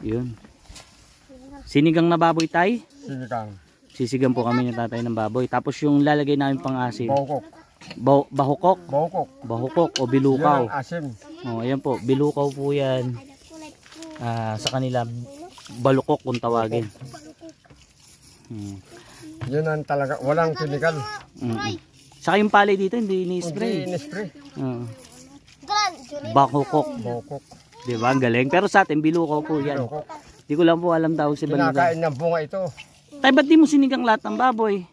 Yun. Sinigang na baboy tay? Sinigang. Sisigang po kami ng tatay ng baboy. Tapos yung lalagay namin pang asin. Bahukok. Bahukok? Bahukok. Bahukok o bilukaw. Yan asim. Oh, ayan po. Bilukaw po yan. Sa kanila, balukok kung tawagin. Yun ang talaga. Walang chemical. Saka yung palay dito, hindi ini-spray. Hindi ini-spray. Bahukok. Bahukok. Diba? Ang galing. Pero sa atin, bilukaw po yan. Bahukok. Hindi ko lang po alam tawag si Balida. Kinakain ng bunga ito. Tay, ba't di mo sinigang lahat ng baboy?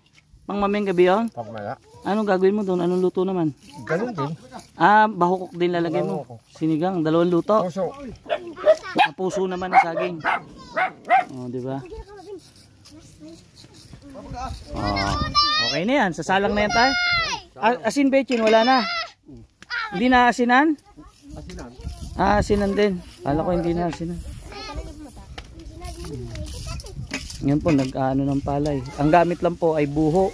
Pang maming gabi yun? Pagmaya. Anong gagawin mo doon? Anong luto naman? Ganun din. Bahukok din lalagay mo. Sinigang, 2 luto. Puso. Puso naman na saging. Oh, di ba? Okay na yan. Sasalang na yan tayo. Asin bechin, wala na. Hindi na asinan? Asinan. Asinan din. Kala ko hindi na asinan. Yan po, nag-ano ng palay. Ang gamit lang po ay buho.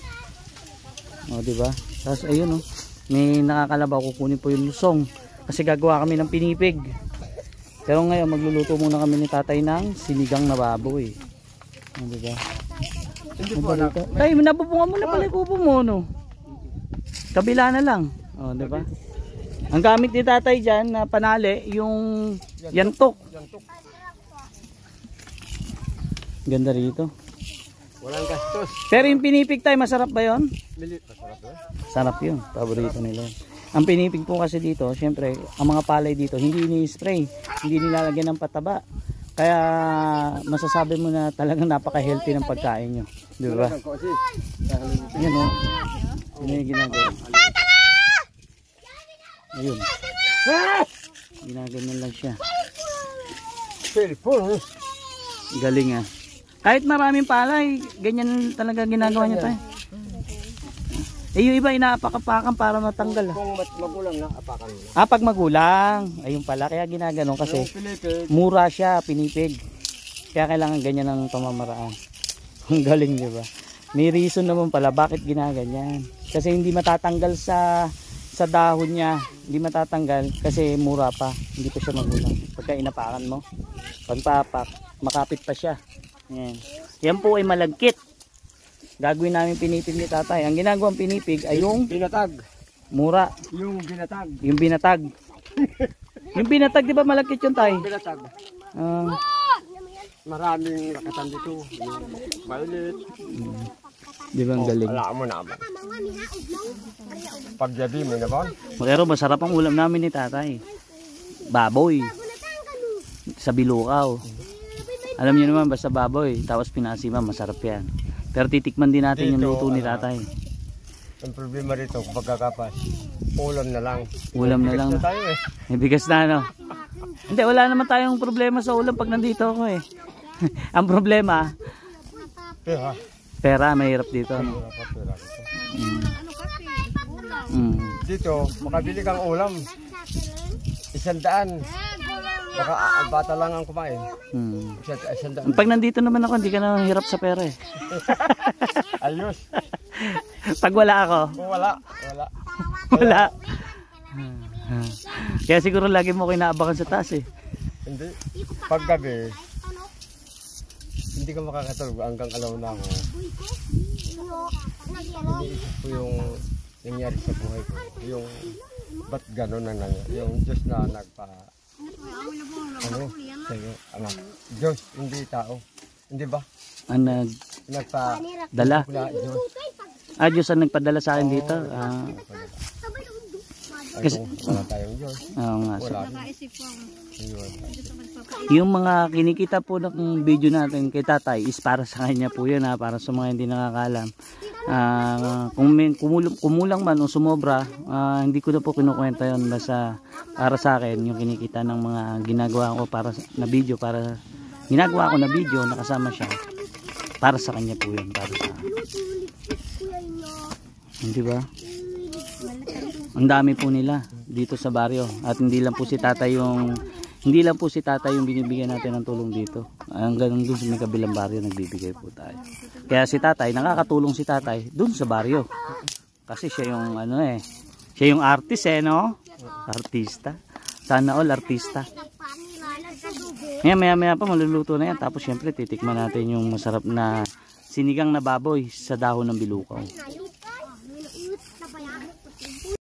O, diba? Tapos, ayun o. May nakakalabaw, kukunin po yung lusong. Kasi gagawa kami ng pinipig. Pero ngayon, magluluto muna kami ni tatay ng sinigang na baboy. O, diba? Tay, nabubunga mo na pala yung kubo mo, no? Kabila na lang. O, diba? Ang gamit ni tatay dyan na panali, yung yantok. Ganda rito. Walang gastos. Pero yung pinipig tayo, masarap ba yun? Masarap yun. Sarap yun. Paborito nila. Ang pinipig po kasi dito, syempre, ang mga palay dito, hindi ini-spray. Hindi nilalagyan ng pataba. Kaya masasabi mo na talagang napaka-healthy ng pagkain nyo. Di ba? Yan o. Yan yung ginagawa. Ayun. Ginaganyan lang siya. Galing ah. Kahit maraming palay, ganyan talaga ginagawa niya tayo. Yung iba inaapak-apakan para matanggal. Kung magulang na, apakan mo. Pag magulang. Ayun pala, kaya ginaganon kasi mura siya, pinipig. Kaya kailangan ganyan ang pamamaraan. Ang galing, di ba? May reason naman pala bakit ginaganyan. Kasi hindi matatanggal sa dahon niya. Hindi matatanggal kasi mura pa. Hindi pa siya magulang. Pagka inapakan mo, pagpapak, makapit pa siya. Yan. Yan po ay malagkit. Gagawin namin pinipig ni tatay. Ang ginagawang pinipig ay yung binatag. Mura. Yung binatag. Yung binatag. Yung binatag, di ba malagkit yun tay? Binatag. Maraming lakatan dito. Yung violet. Di ba ang galing? Wala mo naman. Paggabi mo naman. Pero masarap ang ulam namin ni tatay. Baboy. Sa bilukaw. Alam niyo naman, basta baboy, tapos pinasiman, masarap yan. Pero titikman din natin dito, yung luto ni tatay. Ang problema rito, pagkakapas, ulam na lang. Ulam na lang. Na tayo eh. May bigas na ano. Hindi, wala naman tayong problema sa ulam pag nandito ako eh. Ang problema, pera, mahirap dito. No? Dito, makabili kang ulam. 100. Baka ang bata lang ang kumain. 100. Pag nandito naman ako, hindi ka na hirap sa pera eh. Ayos. Pag wala ako. Wala. Kaya siguro lagi mo kinaabakan sa taas eh. Hindi. Paggabi, hindi ka makakatulog hanggang alaw na ako. Iniisip ko yung nangyari sa buhay ko. Yung ba't gano'n na nangyari. Yung Diyos na sa'yo, anak. Diyos, hindi tao. Hindi ba? Dala. Diyos. Diyos ang nagpadala sa akin dito. Kasi wala tayong Diyos. Oo nga. Wala. Yung mga kinikita po ng video natin kay tatay is para sa kanya po yun ha. Para sa mga hindi nakakalam. Kung kumulang man o sumobra, hindi ko na po kinukwenta yun. Basta para sa akin yung kinikita ng mga ginagawa ko na video, ginagawa ko na video, nakasama siya, para sa kanya po yun, para sa hindi ba? Ang dami po nila dito sa baryo at hindi lang po si tatay yung binibigyan natin ng tulong dito. Hanggang doon sa may kabilang baryo nagbibigay po tayo. Kaya si tatay, nakakatulong si tatay doon sa baryo. Kasi siya yung siya yung artist no? Artista. Sana all artista. Ngayon maya pa maluluto na yan. Tapos syempre titikman natin yung masarap na sinigang na baboy sa dahon ng bilukaw.